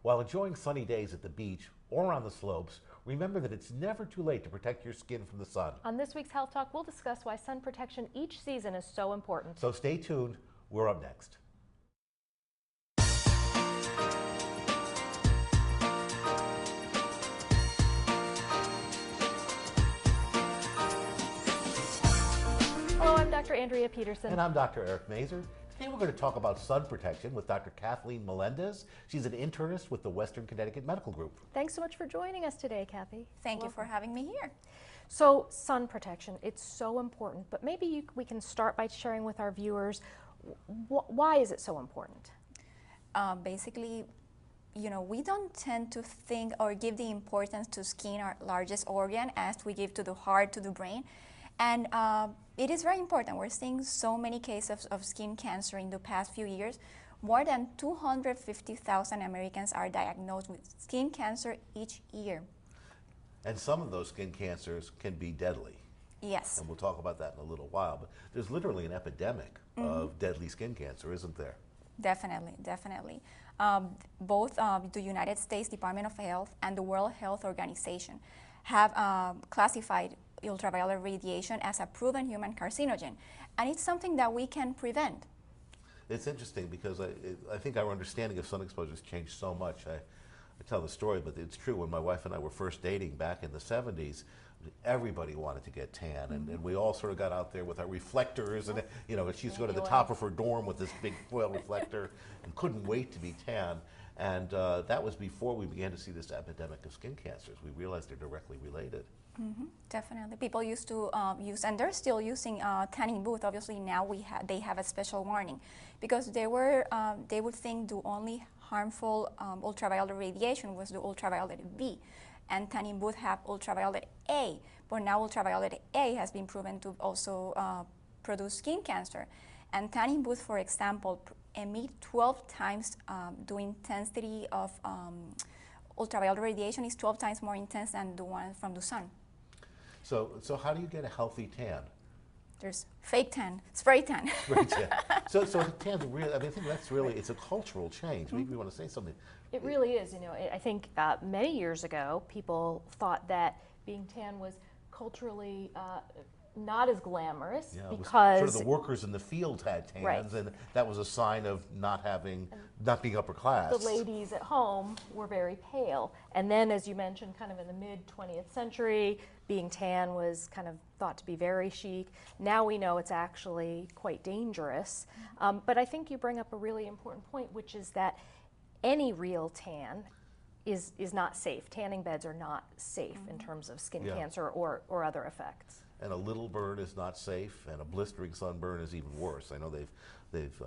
While enjoying sunny days at the beach or on the slopes, remember that it's never too late to protect your skin from the sun. On this week's Health Talk, we'll discuss why sun protection each season is so important. So stay tuned. We're up next. Hello, I'm Dr. Andrea Peterson. And I'm Dr. Eric Mazer. Today we're going to talk about sun protection with Dr. Kathleen Melendez. She's an internist with the Western Connecticut Medical Group. Thanks so much for joining us today, Kathy. Thank you for having me here. So, sun protection, it's so important, but maybe we can start by sharing with our viewers why is it so important? Basically, we don't tend to think or give the importance to skin, our largest organ, as we give to the heart, to the brain. And it is very important. We're seeing so many cases of skin cancer in the past few years. More than 250,000 Americans are diagnosed with skin cancer each year. And some of those skin cancers can be deadly. Yes. And we'll talk about that in a little while. But there's literally an epidemic of deadly skin cancer, isn't there? Definitely, definitely. Both the United States Department of Health and the World Health Organization have classified ultraviolet radiation as a proven human carcinogen, and it's something that we can prevent. It's interesting because I think our understanding of sun exposure has changed so much. I tell the story, but it's true. When my wife and I were first dating back in the 70s, everybody wanted to get tan, and we all sort of got out there with our reflectors, and she used to go to the top of her dorm with this big foil reflector and couldn't wait to be tan. And that was before we began to see this epidemic of skin cancers. We realized they're directly related. Definitely. People used to use, and they're still using tanning booth. Obviously now they have a special warning because they would think the only harmful ultraviolet radiation was the ultraviolet B, and tanning booth have ultraviolet A, but now ultraviolet A has been proven to also produce skin cancer. And tanning booth, for example, emit 12 times the intensity of ultraviolet radiation is 12 times more intense than the one from the sun. So how do you get a healthy tan? There's fake tan, spray tan. Spray tan. So tan's really, I think that's really, it's a cultural change. Maybe you want to say something. It really is. I think many years ago, people thought that being tan was culturally not as glamorous because sort of the workers in the field had tans, and that was a sign of not being upper class. The ladies at home were very pale, and then, as you mentioned, kind of in the mid-20th century, being tan was kind of thought to be very chic. Now we know it's actually quite dangerous. But I think you bring up a really important point, which is that any real tan is not safe. Tanning beds are not safe in terms of skin cancer or other effects. And a little burn is not safe, and a blistering sunburn is even worse. I know they've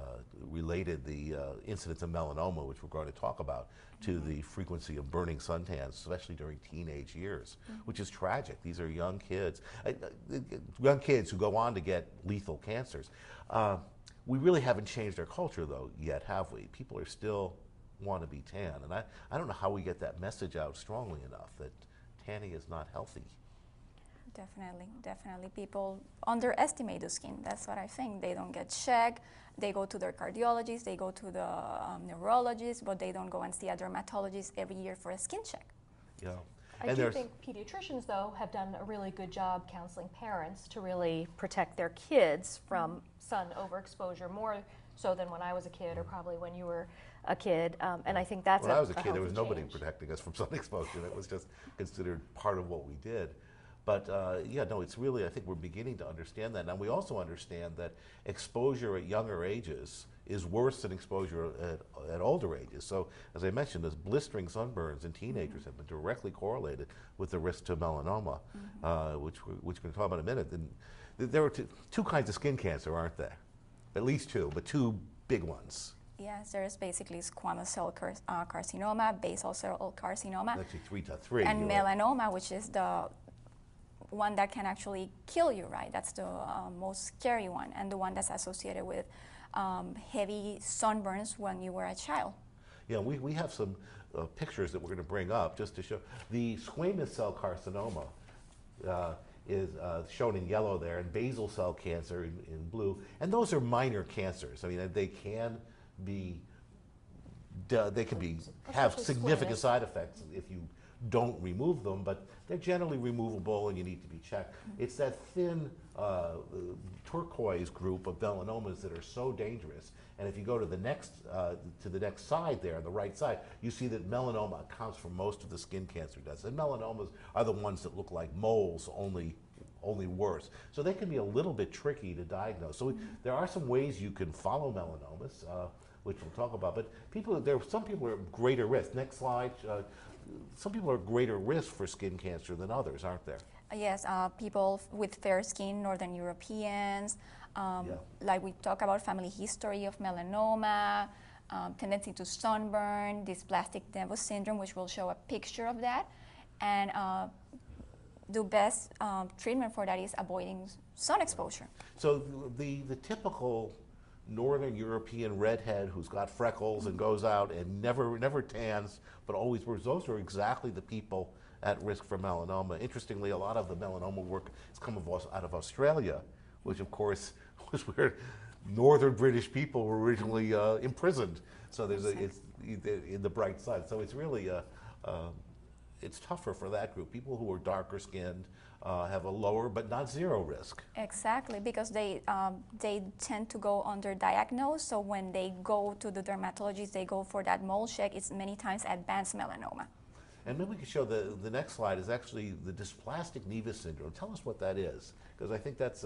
related the incidence of melanoma, which we're going to talk about, to the frequency of burning suntans, especially during teenage years, which is tragic. These are young kids who go on to get lethal cancers. We really haven't changed our culture, though, yet, have we? People are still want to be tan, and I don't know how we get that message out strongly enough that tanning is not healthy. Definitely, definitely. People underestimate the skin. That's what I think. They don't get checked. They go to their cardiologist, they go to the neurologist, but they don't go and see a dermatologist every year for a skin check. Yeah. I do think pediatricians, though, have done a really good job counseling parents to really protect their kids from sun overexposure, more so than when I was a kid or probably when you were a kid. And I think that's when I was a kid, there was change. nobody protecting us from sun exposure. That was just considered part of what we did. But it's really, I think we're beginning to understand that. Now, we also understand that exposure at younger ages is worse than exposure at older ages. So, as I mentioned, those blistering sunburns in teenagers have been directly correlated with the risk to melanoma, which we're going to talk about in a minute. And there are two kinds of skin cancer, aren't there? At least two, but two big ones. Yes, there's basically squamous cell carcinoma, basal cell carcinoma. Actually, 3 and melanoma, which is the one that can actually kill you, right? That's the most scary one, and the one that's associated with heavy sunburns when you were a child. Yeah, we have some pictures that we're going to bring up just to show. The squamous cell carcinoma is shown in yellow there, and basal cell cancer in blue, and those are minor cancers. I mean, they can be they can have Especially significant squamous. side effects if you don't remove them, but they're generally removable and you need to be checked. It's that thin turquoise group of melanomas that are so dangerous. And if you go to the next side there, the right side, you see that melanoma accounts for most of the skin cancer deaths. And melanomas are the ones that look like moles, only worse. So they can be a little bit tricky to diagnose. So there are some ways you can follow melanomas, which we'll talk about. But some people are at greater risk. Next slide. Some people are at greater risk for skin cancer than others, aren't there? Yes, people with fair skin, Northern Europeans, like we talk about family history of melanoma, tendency to sunburn, dysplastic Nevus syndrome, which will show a picture of that. And the best treatment for that is avoiding sun exposure. So the typical Northern European redhead who's got freckles and goes out and never tans, but always wears, those are exactly the people at risk for melanoma. Interestingly, a lot of the melanoma work has come out of Australia, which of course was where northern British people were originally imprisoned. So it's in the bright side. So it's really it's tougher for that group. People who are darker skinned have a lower but not zero risk. Exactly, because they tend to go underdiagnosed. So when they go to the dermatologist, they go for that mole check. It's many times advanced melanoma. And maybe we can show the next slide is actually the dysplastic Nevus syndrome. Tell us what that is, because I think that's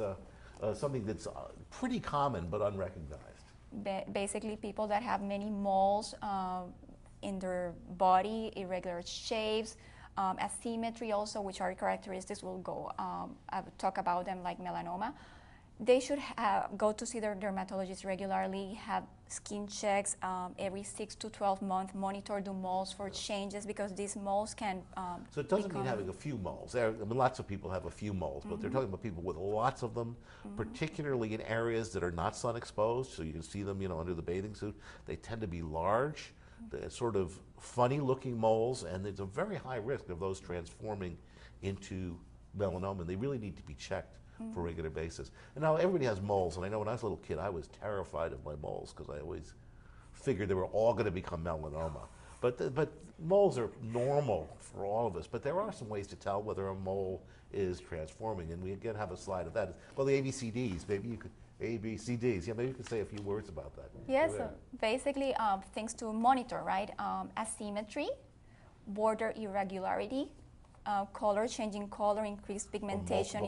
something that's pretty common but unrecognized. Basically, people that have many moles in their body, irregular shapes, asymmetry also, which are characteristics. We'll go I would talk about them like melanoma. They should go to see their dermatologist regularly, have skin checks every 6 to 12 months, monitor the moles for changes, because these moles can So it doesn't mean having a few moles. Lots of people have a few moles, but they're talking about people with lots of them, particularly in areas that are not sun exposed. So you can see them, under the bathing suit. They tend to be large, they're sort of funny looking moles, and there's a very high risk of those transforming into melanoma, and they really need to be checked for a regular basis. And now everybody has moles, and I know when I was a little kid, I was terrified of my moles because I always figured they were all going to become melanoma. But moles are normal for all of us, but there are some ways to tell whether a mole is transforming, and we again have a slide of that. Well, the ABCDs, maybe you could, ABCDs, maybe you could say a few words about that. Yes, so basically things to monitor, right? Asymmetry, border irregularity, color, changing color, increased pigmentation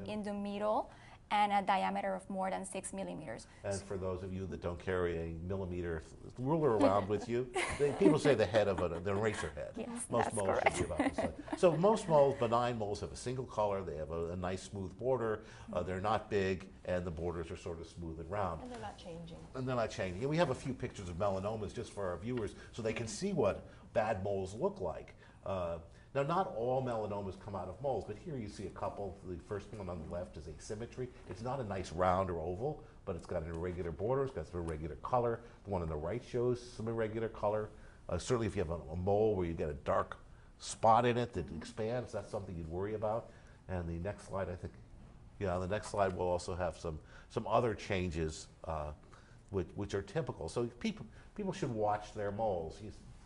in the middle, and a diameter of more than 6 millimeters. And for those of you that don't carry a millimeter ruler around with you, people say the head of an eraser head. Yes, most that's moles correct. should be about this size. So most moles, benign moles, have a single color. They have a nice smooth border. They're not big, and the borders are sort of smooth and round. And they're not changing. And they're not changing. And we have a few pictures of melanomas just for our viewers so they can see what bad moles look like. Now, not all melanomas come out of moles, but here you see a couple. The first one on the left is asymmetry. It's not a nice round or oval, but it's got an irregular border, it's got some irregular color. The one on the right shows some irregular color. Certainly if you have a mole where you get a dark spot in it that expands, that's something you'd worry about. And the next slide, I think, the next slide will also have some other changes which are typical. So people should watch their moles.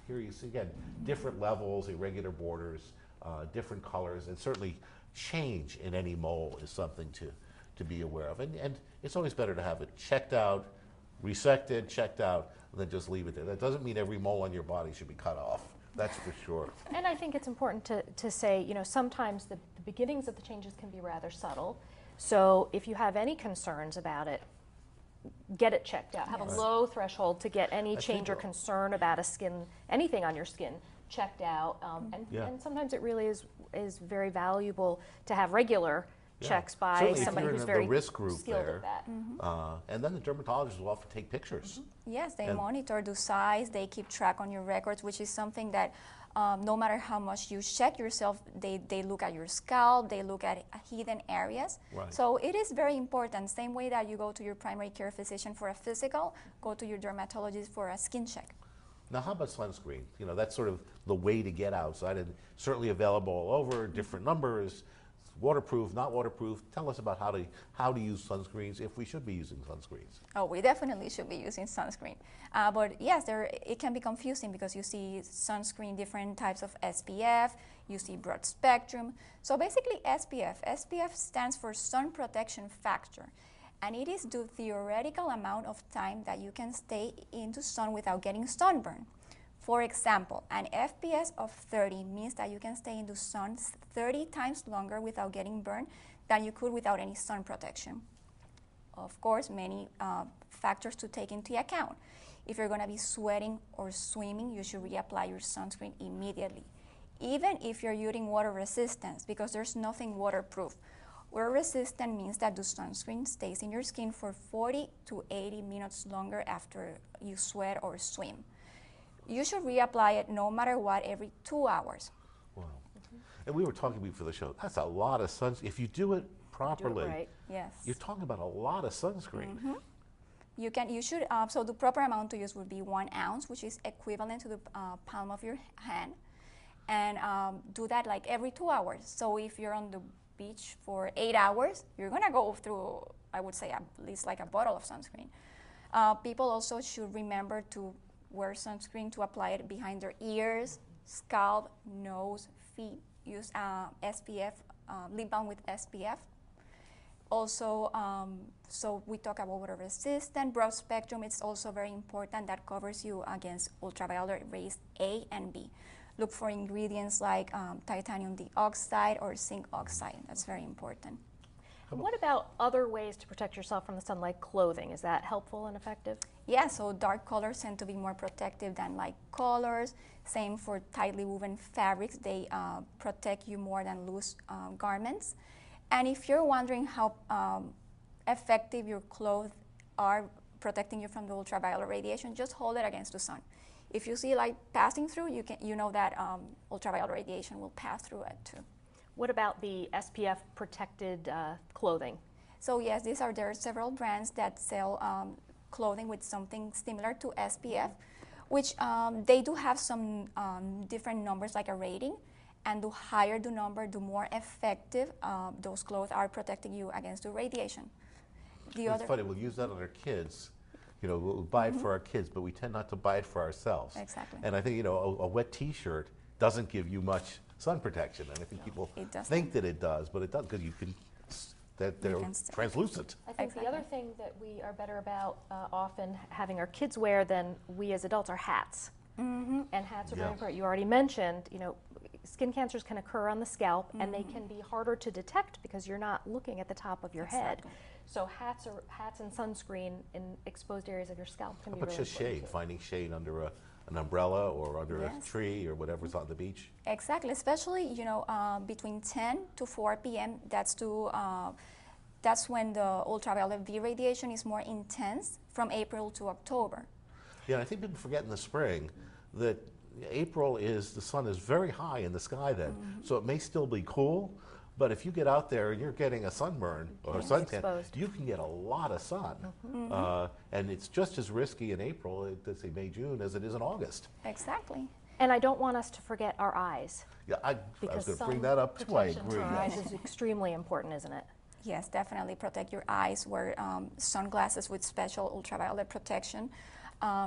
Here you see, again, different levels, irregular borders, different colors, and certainly change in any mole is something to be aware of. And it's always better to have it checked out, resected, checked out, and then just leave it there. That doesn't mean every mole on your body should be cut off. That's for sure. And I think it's important to say, sometimes the beginnings of the changes can be rather subtle. So if you have any concerns about it, get it checked out. Have a low threshold to get any change or concern about anything on your skin checked out. And sometimes it really is very valuable to have regular checks by certainly somebody who's the very risk group skilled there, at that. and then the dermatologist will often take pictures. Yes, they monitor the size, they keep track on your records, which is something that no matter how much you check yourself, they look at your scalp, they look at hidden areas. Right. So it is very important. Same way that you go to your primary care physician for a physical, go to your dermatologist for a skin check. Now, how about sunscreen? That's sort of the way to get outside, and certainly available all over, different numbers. waterproof, not waterproof. Tell us about how to use sunscreens, if we should be using sunscreens. Oh, we definitely should be using sunscreen. But yes, it can be confusing because you see sunscreen, different types of SPF, you see broad spectrum. So basically SPF stands for sun protection factor. And it is the theoretical amount of time that you can stay in the sun without getting sunburn. For example, an FPS of 30 means that you can stay in the sun 30 times longer without getting burned than you could without any sun protection. Of course, many factors to take into account. If you're going to be sweating or swimming, you should reapply your sunscreen immediately. Even if you're using water resistance, because there's nothing waterproof. Water resistant means that the sunscreen stays in your skin for 40 to 80 minutes longer after you sweat or swim. You should reapply it no matter what every 2 hours. Wow. And we were talking before the show, that's a lot of sunscreen. If you do it properly, right. Yes. you're talking about a lot of sunscreen. You should, so the proper amount to use would be 1 ounce, which is equivalent to the palm of your hand. And do that like every 2 hours. So if you're on the beach for 8 hours, you're gonna go through, I would say, at least like a bottle of sunscreen. People also should remember to wear sunscreen, to apply it behind their ears, scalp, nose, feet. Use SPF, lip balm with SPF. Also, so we talk about water resistant, broad spectrum. It's also very important that covers you against ultraviolet rays A and B. Look for ingredients like titanium dioxide or zinc oxide. That's very important. And what about other ways to protect yourself from the sun, like clothing? Is that helpful and effective? Yeah, so dark colors tend to be more protective than light colors. Same for tightly woven fabrics. They protect you more than loose garments. And if you're wondering how effective your clothes are protecting you from the ultraviolet radiation, just hold it against the sun. If you see light passing through, you know that ultraviolet radiation will pass through it too. What about the SPF protected clothing? So yes, there are several brands that sell clothing with something similar to SPF, which they do have some different numbers, like a rating, and the higher the number, the more effective those clothes are protecting you against the radiation. It's funny, we'll use that on our kids. You know, we'll buy it for our kids, but we tend not to buy it for ourselves. Exactly. And I think, you know, a wet T-shirt doesn't give you much sun protection. And I think people think that it does, but it does, because you can, that they're translucent. I think the other thing that we are better about often having our kids wear than we as adults are hats. And hats are very important. You already mentioned, you know, skin cancers can occur on the scalp, and they can be harder to detect because you're not looking at the top of your head. So hats and sunscreen in exposed areas of your scalp can be really important. But just shade, finding shade under an umbrella or under a tree or whatever's on the beach. Exactly, especially, you know, between 10 to 4 p.m. That's when the ultraviolet B radiation is more intense, from April to October. Yeah, I think people forget in the spring that April the sun is very high in the sky then, so it may still be cool, but if you get out there and you're getting a sunburn or a suntan, you can get a lot of sun. And it's just as risky in April, let's say May, June, as it is in August. Exactly. And I don't want us to forget our eyes. Yeah, I was going to bring that up too, I agree. Our eyes is extremely important, isn't it? Yes, definitely protect your eyes. Wear sunglasses with special ultraviolet protection.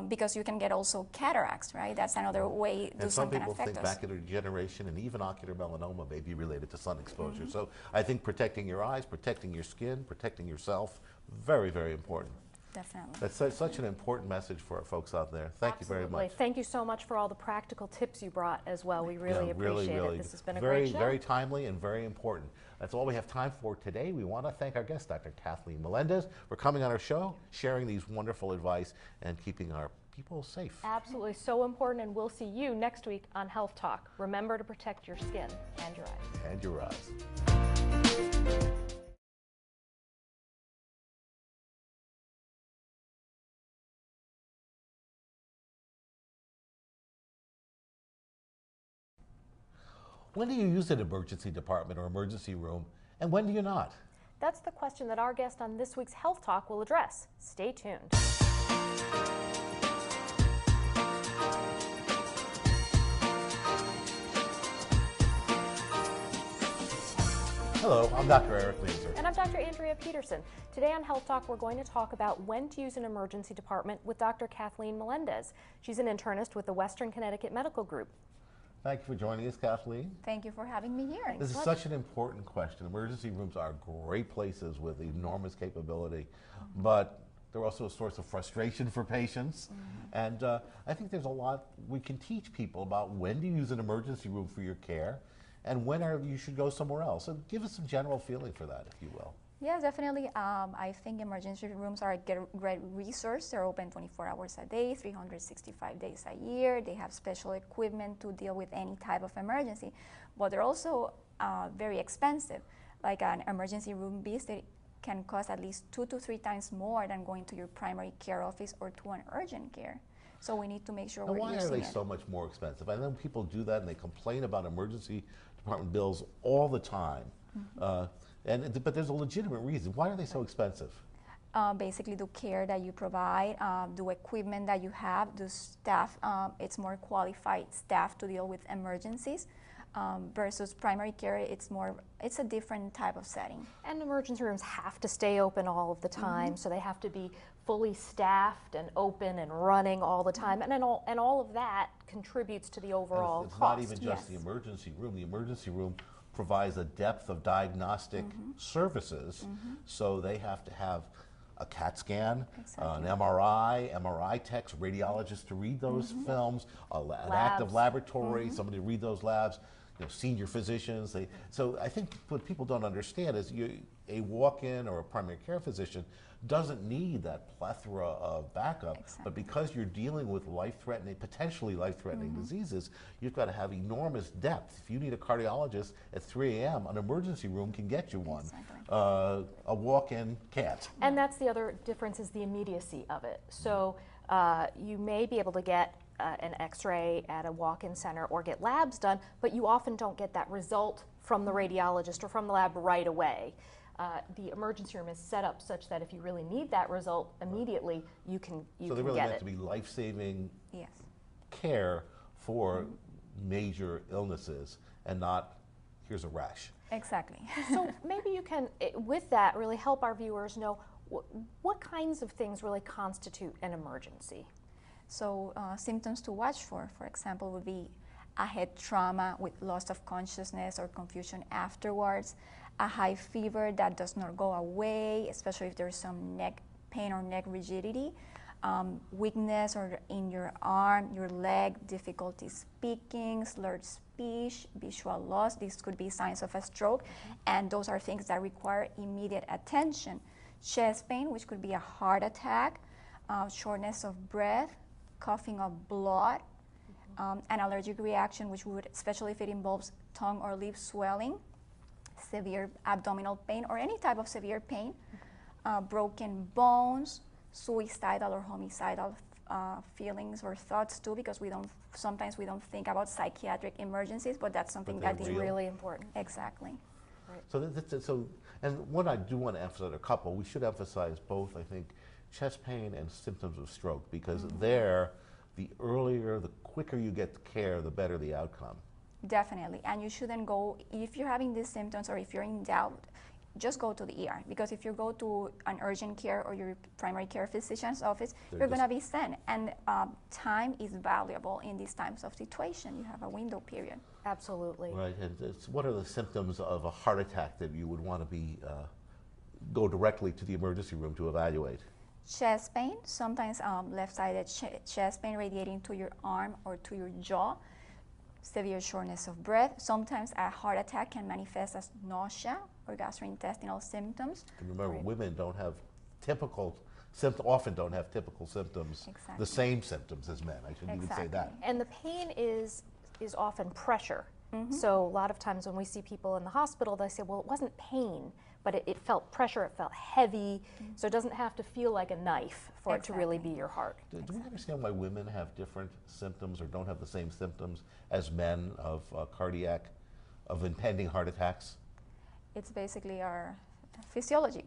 Because you can get also cataracts, right? That's another way the sun can affect us. And some people think macular degeneration and even ocular melanoma may be related to sun exposure. So I think protecting your eyes, protecting your skin, protecting yourself, very, very important. Definitely. That's such an important message for our folks out there. Thank you very much. Thank you so much for all the practical tips you brought as well. We really appreciate it. This has been a great show. Very timely and very important. That's all we have time for today. We want to thank our guest, Dr. Kathleen Melendez, for coming on our show, sharing these wonderful advice, and keeping our people safe. Absolutely, so important, and we'll see you next week on Health Talk. Remember to protect your skin and your eyes. And your eyes. When do you use an emergency department or emergency room, and when do you not? That's the question that our guest on this week's Health Talk will address. Stay tuned. Hello, I'm Dr. Eric Leeser. And I'm Dr. Andrea Peterson. Today on Health Talk, we're going to talk about when to use an emergency department with Dr. Kathleen Melendez. She's an internist with the Western Connecticut Medical Group. Thank you for joining us, Kathleen. Thank you for having me here. This is such an important question. Emergency rooms are great places with enormous capability, but they're also a source of frustration for patients. And I think there's a lot we can teach people about when to use an emergency room for your care and when you should go somewhere else. So give us some general feeling for that, if you will. Yeah, definitely. I think emergency rooms are a great resource. They're open 24 hours a day, 365 days a year. They have special equipment to deal with any type of emergency, but they're also very expensive. Like an emergency room visit can cost at least 2 to 3 times more than going to your primary care office or to an urgent care. So we need to make sure we're using it. Why are they so much more expensive? I know people do that and they complain about emergency department bills all the time. But there's a legitimate reason. Why are they so expensive? Basically, the care that you provide, the equipment that you have, the staff, it's more qualified staff to deal with emergencies. Versus primary care, it's a different type of setting. And emergency rooms have to stay open all of the time, so they have to be fully staffed and open and running all the time, and all of that contributes to the overall It's cost. not even just the emergency room. The emergency room provides a depth of diagnostic services, so they have to have a CAT scan, an MRI techs, radiologists to read those films, an active laboratory, somebody to read those labs, senior physicians. So I think what people don't understand is a walk-in or a primary care physician doesn't need that plethora of backup, but because you're dealing with potentially life-threatening diseases, you've got to have enormous depth. If you need a cardiologist at 3 a.m., an emergency room can get you one. A walk-in can't. And that's the other difference, is the immediacy of it. So you may be able to get an x-ray at a walk-in center or get labs done, but you often don't get that result from the radiologist or from the lab right away. The emergency room is set up such that if you really need that result immediately, you can get it. So they're really meant to be life-saving care for major illnesses and not, here's a rash. Exactly. So maybe you can, with that, really help our viewers know what kinds of things really constitute an emergency. So symptoms to watch for example, would be a head trauma with loss of consciousness or confusion afterwards, a high fever that does not go away, especially if there's some neck pain or neck rigidity, weakness or in your arm, your leg, difficulty speaking, slurred speech, visual loss. These could be signs of a stroke, and those are things that require immediate attention. Chest pain, which could be a heart attack, shortness of breath, coughing of blood, an allergic reaction, which would, especially if it involves tongue or lip swelling, severe abdominal pain or any type of severe pain, broken bones, suicidal or homicidal feelings or thoughts too, because sometimes we don't think about psychiatric emergencies, but that's something that is really important. Exactly. Right. And what I do want to emphasize, a couple, we should emphasize both, I think, chest pain and symptoms of stroke, because the earlier, the quicker you get the care, the better the outcome. Definitely, and you shouldn't go, if you're having these symptoms or if you're in doubt, just go to the ER, because if you go to an urgent care or your primary care physician's office, you're going to be sent, and time is valuable in these times of situation. You have a window period. Absolutely. Right, and what are the symptoms of a heart attack that you would want to go directly to the emergency room to evaluate? Chest pain, sometimes left-sided chest pain radiating to your arm or to your jaw, severe shortness of breath. Sometimes a heart attack can manifest as nausea or gastrointestinal symptoms. And remember, women don't have often don't have typical symptoms, the same symptoms as men. I shouldn't even say that. And the pain is often pressure. So a lot of times when we see people in the hospital, they say, well, it wasn't pain, but it felt pressure, it felt heavy, so it doesn't have to feel like a knife for it to really be your heart. Do we understand why women have different symptoms or don't have the same symptoms as men of impending heart attacks? It's basically our physiology.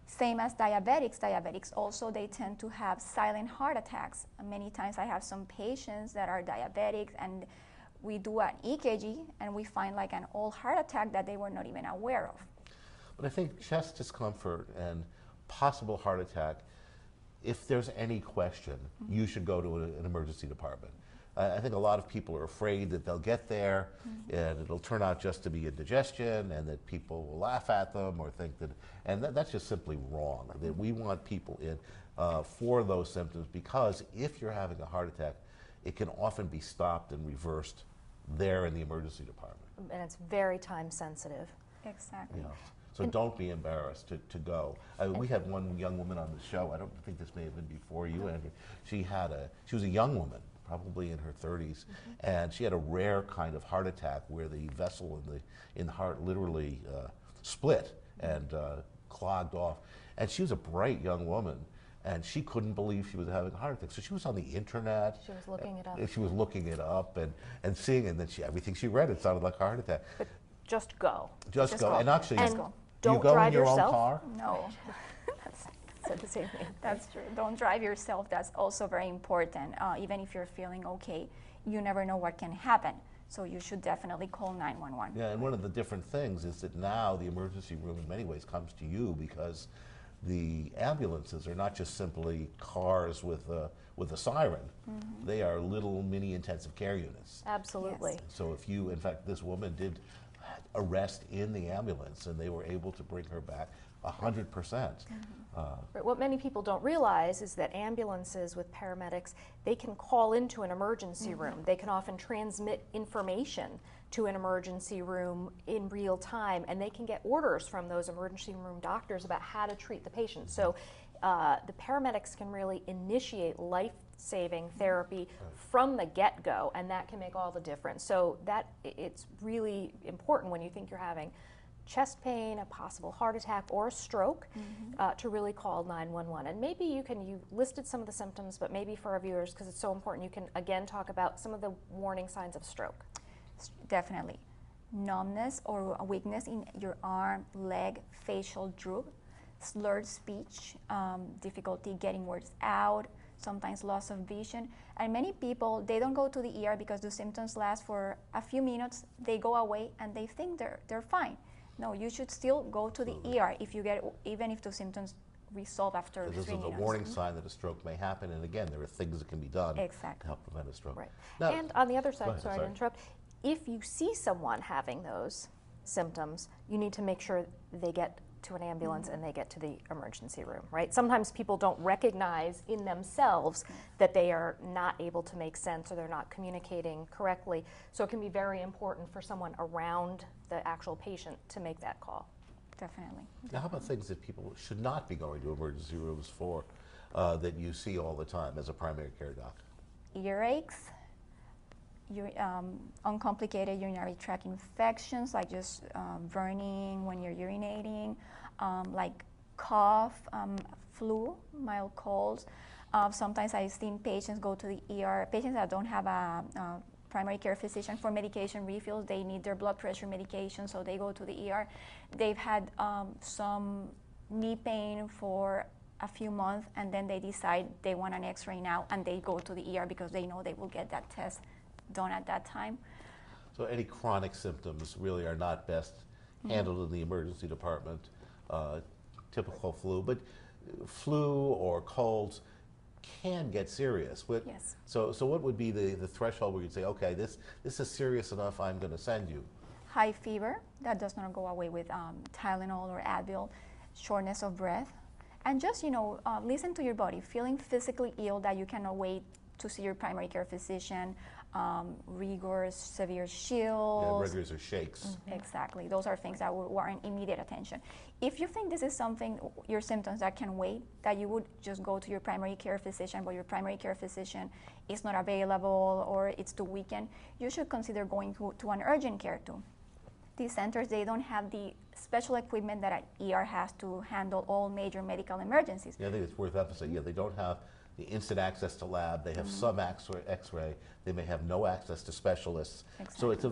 Same as diabetics. Diabetics also, they tend to have silent heart attacks. Many times I have some patients that are diabetics, and we do an EKG and we find like an old heart attack that they were not even aware of. But I think chest discomfort and possible heart attack, if there's any question, you should go to an emergency department. I think a lot of people are afraid that they'll get there and it'll turn out just to be indigestion and that people will laugh at them or think that, and that's just simply wrong. That we want people in for those symptoms, because if you're having a heart attack, it can often be stopped and reversed there in the emergency department. And it's very time sensitive. Exactly. You know, so don't be embarrassed to go. We had one young woman on the show. I don't think this may have been before you, Andrew. She was a young woman, probably in her 30s, and she had a rare kind of heart attack where the vessel in the heart literally split and clogged off. And she was a bright young woman, and she couldn't believe she was having a heart attack. So she was on the internet. She was looking it up. She was looking it up and seeing, and then everything she read, it sounded like a heart attack. But just go. Just go. And actually, And do don't you go drive in your yourself. own car? No. Said the same thing. That's true. Don't drive yourself. That's also very important. Even if you're feeling okay, you never know what can happen. So you should definitely call 911. Yeah, and one of the different things is that now the emergency room in many ways comes to you, because the ambulances are not just simply cars with a siren. They are little mini intensive care units. Absolutely. Yes. So if you, in fact, this woman did arrest in the ambulance and they were able to bring her back 100%. Right. What many people don't realize is that ambulances with paramedics, they can call into an emergency room. They can often transmit information to an emergency room in real time, and they can get orders from those emergency room doctors about how to treat the patient. So the paramedics can really initiate life-saving therapy from the get-go, and that can make all the difference. So it's really important when you think you're having chest pain, a possible heart attack, or a stroke, to really call 911. And maybe you listed some of the symptoms, but maybe for our viewers, because it's so important, you can again talk about some of the warning signs of stroke. Definitely. Numbness or weakness in your arm, leg, facial droop, slurred speech, difficulty getting words out, sometimes loss of vision. And many people, they don't go to the ER because the symptoms last for a few minutes, they go away and they think they're fine. No, you should still go to the ER if you even if the symptoms resolve after 3 minutes. This is a warning sign that a stroke may happen, and again, there are things that can be done to help prevent a stroke. Right. Now, And on the other side, ahead, sorry to interrupt, if you see someone having those symptoms, you need to make sure they get to an ambulance and they get to the emergency room, right? Sometimes people don't recognize in themselves that they are not able to make sense or they're not communicating correctly. So it can be very important for someone around the actual patient to make that call. Definitely. Now, how about things that people should not be going to emergency rooms for that you see all the time as a primary care doc? Earaches, uncomplicated urinary tract infections, like just burning when you're urinating, like cough, flu, mild colds. Sometimes I've seen patients go to the ER, patients that don't have a primary care physician for medication refills. They need their blood pressure medication, so they go to the ER. They've had some knee pain for a few months, and then they decide they want an x-ray now, and they go to the ER because they know they will get that test done at that time. So any chronic symptoms really are not best handled in the emergency department. Typical flu, but flu or colds can get serious. But Yes. So what would be the threshold where you'd say, okay, this is serious enough, I'm going to send you? High fever, that does not go away with Tylenol or Advil. Shortness of breath, and just listen to your body. Feeling physically ill that you cannot wait to see your primary care physician. Rigors, severe chills. Yeah, rigors or shakes. Exactly. Those are things that will warrant immediate attention. If you think this is something, your symptoms that can wait, that you would just go to your primary care physician, but your primary care physician is not available or it's too weakened, you should consider going to an urgent care too. These centers, they don't have the special equipment that an ER has to handle all major medical emergencies. Yeah, I think it's worth emphasizing. Yeah, they don't have the instant access to lab. They have some X-ray. They may have no access to specialists. Exactly. So it's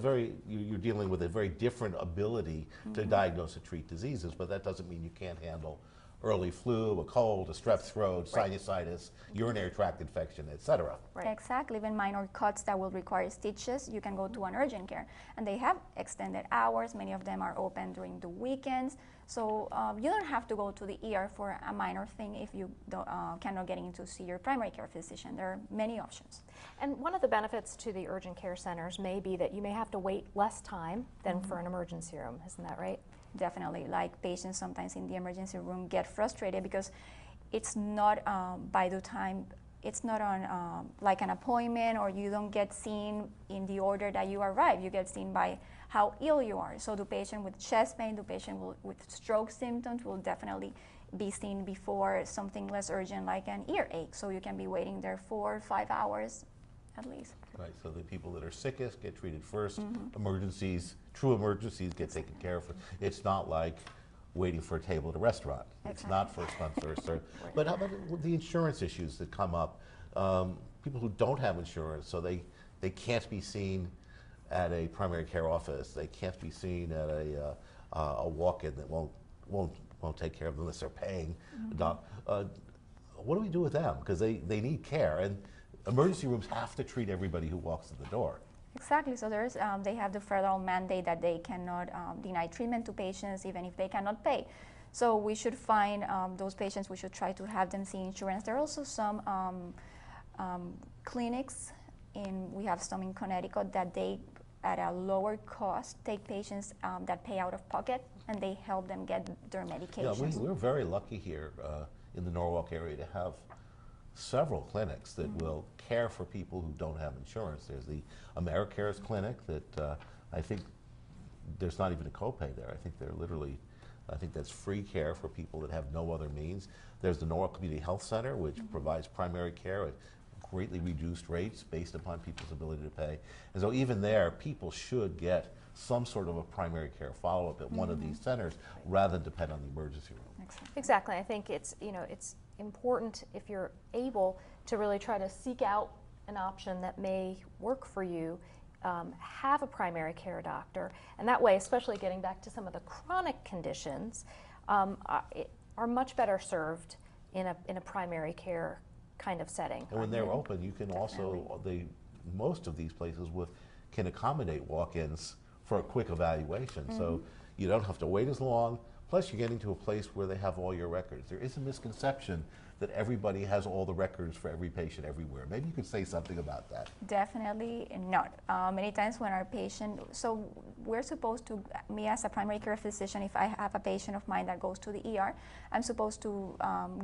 you're dealing with a very different ability to diagnose and treat diseases, but that doesn't mean you can't handle early flu, a cold, a strep throat, sinusitis, urinary tract infection, etc. Right. Exactly, even minor cuts that will require stitches, you can go to an urgent care. And they have extended hours, many of them are open during the weekends. So you don't have to go to the ER for a minor thing if you cannot get in to see your primary care physician. There are many options. And one of the benefits to the urgent care centers may be that you may have to wait less time than for an emergency room. Isn't that right? Definitely, like patients sometimes in the emergency room get frustrated because it's not by the time, it's not on like an appointment, or you don't get seen in the order that you arrive. You get seen by how ill you are. So the patient with chest pain, the patient with stroke symptoms will definitely be seen before something less urgent like an earache. So you can be waiting there 4 or 5 hours at least. Right, so the people that are sickest get treated first. Emergencies, true emergencies, get taken care of. It's not like waiting for a table at a restaurant. It's not first come, first served. But how about the insurance issues that come up? People who don't have insurance, so they can't be seen at a primary care office. They can't be seen at a walk-in that won't take care of them unless they're paying. What do we do with them? Because they need care, and emergency rooms have to treat everybody who walks in the door. Exactly. So there's they have the federal mandate that they cannot deny treatment to patients even if they cannot pay. So we should find those patients. We should try to have them see insurance. There are also some clinics we have some in Connecticut that they, at a lower cost, take patients that pay out of pocket, and they help them get their medications. Yeah, we're very lucky here in the Norwalk area to have several clinics that will care for people who don't have insurance. There's the AmeriCares clinic that I think there's not even a copay there. I think they're literally, I think that's free care for people that have no other means. There's the Norwalk Community Health Center, which provides primary care at greatly reduced rates based upon people's ability to pay. And so even there, people should get some sort of a primary care follow-up at one of these centers rather than depend on the emergency room. Exactly. I think it's, it's important, if you're able, to really try to seek out an option that may work for you. Have a primary care doctor, and that way, especially getting back to some of the chronic conditions, are much better served in a primary care kind of setting. And when they're open, you can also, most of these places can accommodate walk-ins for a quick evaluation. So you don't have to wait as long. Plus, you're getting to a place where they have all your records. There is a misconception that everybody has all the records for every patient everywhere. Maybe you could say something about that. Definitely not. Many times when our patient, so we're supposed to, me as a primary care physician, if I have a patient of mine that goes to the ER, I'm supposed to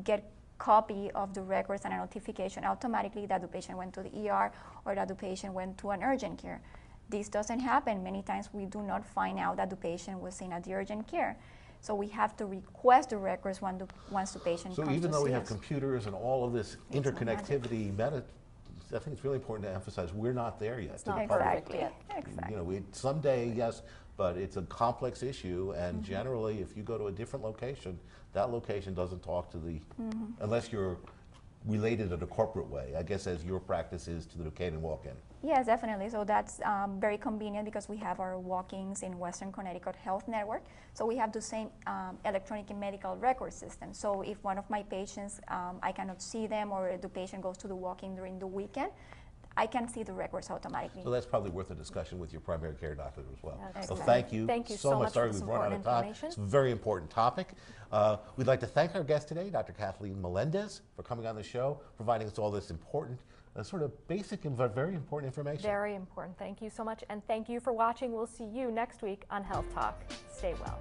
get copy of the records and a notification automatically that the patient went to the ER or that the patient went to an urgent care. This doesn't happen. Many times we do not find out that the patient was in at the urgent care. So we have to request the records once the patient comes to see us. So even though we have computers and all of this interconnectivity, I think it's really important to emphasize we're not there yet. It's not Exactly. yet. Exactly. You know, someday, yes, but it's a complex issue, and generally, if you go to a different location, that location doesn't talk to the, unless you're related in a corporate way, I guess, as your practice is to the Duquesne walk-in. Yes, definitely. So that's very convenient because we have our walk-ins in Western Connecticut Health Network. So we have the same electronic medical record system. So if one of my patients, I cannot see them, or the patient goes to the walk-in during the weekend, I can see the records automatically. So that's probably worth a discussion with your primary care doctor as well. Excellent. So thank you. Thank you so much Sorry for this we've run out of time. information. It's a very important topic. We'd like to thank our guest today, Dr. Kathleen Melendez, for coming on the show, providing us all this important, sort of basic and very important information. Very important. Thank you so much, and thank you for watching. We'll see you next week on Health Talk. Stay well.